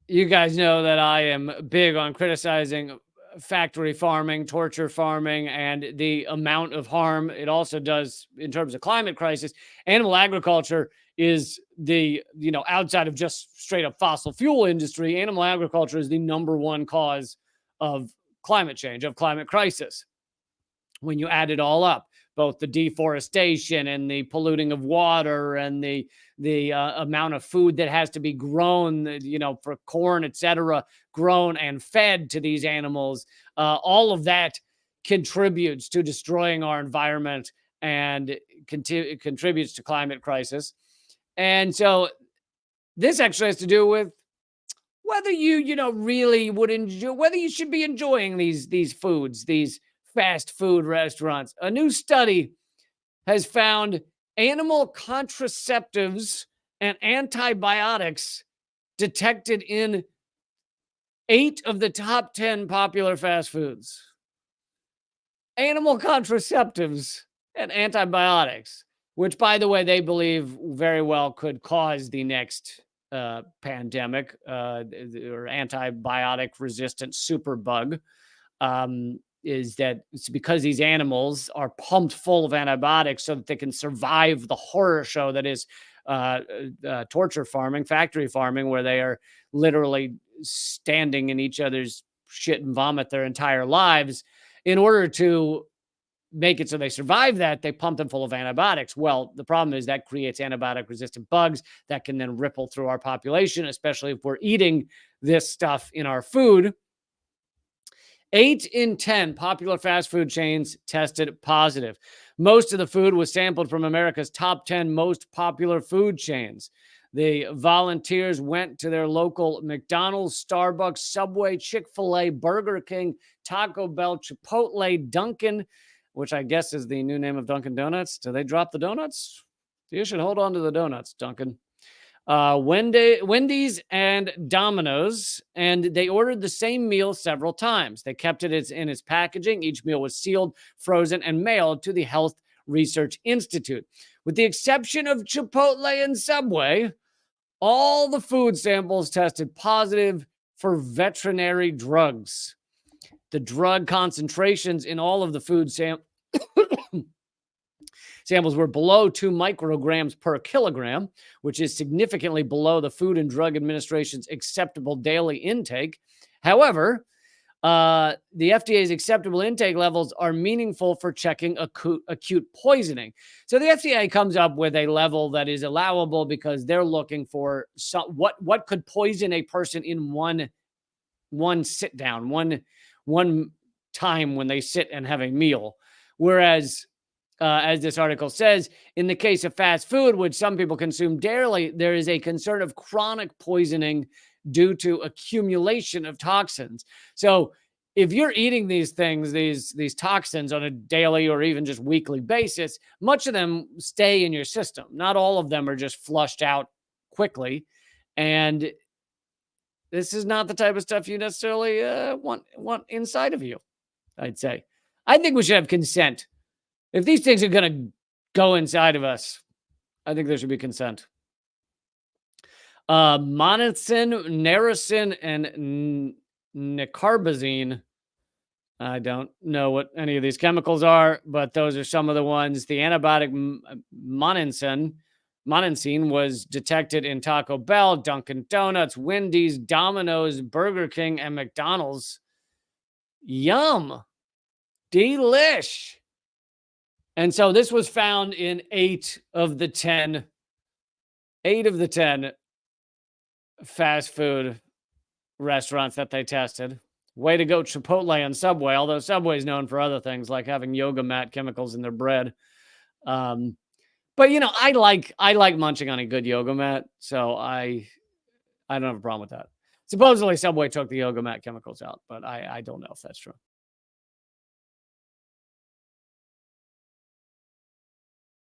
you guys know that I am big on criticizing factory farming, torture farming, and the amount of harm it also does in terms of climate crisis. Animal agriculture is the, outside of just straight up fossil fuel industry, animal agriculture is the number one cause of climate change, of climate crisis. When you add it all up, both the deforestation and the polluting of water and the amount of food that has to be grown, for corn, etc., grown and fed to these animals, all of that contributes to destroying our environment and contributes to climate crisis. And so this actually has to do with whether you really would enjoy, whether you should be enjoying these foods, these fast food restaurants. A new study has found animal contraceptives and antibiotics detected in 8 of the top 10 popular fast foods. Animal contraceptives and antibiotics, which, by the way, they believe very well could cause the next pandemic or antibiotic resistant superbug. Is that it's because these animals are pumped full of antibiotics so that they can survive the horror show that is torture farming, factory farming, where they are literally standing in each other's shit and vomit their entire lives. In order to make it so they survive that, they pump them full of antibiotics. Well, the problem is that creates antibiotic resistant bugs that can then ripple through our population, especially if we're eating this stuff in our food. 8 in 10 popular fast food chains tested positive. Most of the food was sampled from America's top 10 most popular food chains. The volunteers went to their local McDonald's, Starbucks, Subway, Chick-fil-A, Burger King, Taco Bell, Chipotle, Dunkin', which I guess is the new name of Dunkin' Donuts. Do they drop the donuts? You should hold on to the donuts, Dunkin'. Wendy's and Domino's, and they ordered the same meal several times. They kept it in its packaging. Each meal was sealed, frozen, and mailed to the Health Research Institute. With the exception of Chipotle and Subway, all the food samples tested positive for veterinary drugs. The drug concentrations in all of the food samples were below 2 micrograms per kilogram, which is significantly below the Food and Drug Administration's acceptable daily intake. However, the FDA's acceptable intake levels are meaningful for checking acute poisoning. So the FDA comes up with a level that is allowable because they're looking for what could poison a person in one sit down, one time when they sit and have a meal. Whereas, as this article says, in the case of fast food, which some people consume daily, there is a concern of chronic poisoning due to accumulation of toxins. So if you're eating these things, these toxins on a daily or even just weekly basis, much of them stay in your system. Not all of them are just flushed out quickly. And this is not the type of stuff you necessarily want inside of you, I'd say. I think we should have consent. If these things are going to go inside of us, I think there should be consent. Monacin, Naracin, and nicarbazine. I don't know what any of these chemicals are, but those are some of the ones. The antibiotic monacin was detected in Taco Bell, Dunkin' Donuts, Wendy's, Domino's, Burger King, and McDonald's. Yum. Delish. And so this was found in 8 of the 10 fast food restaurants that they tested. Way to go, Chipotle and Subway, although Subway is known for other things like having yoga mat chemicals in their bread. But I like munching on a good yoga mat, so I don't have a problem with that. Supposedly Subway took the yoga mat chemicals out, but I don't know if that's true.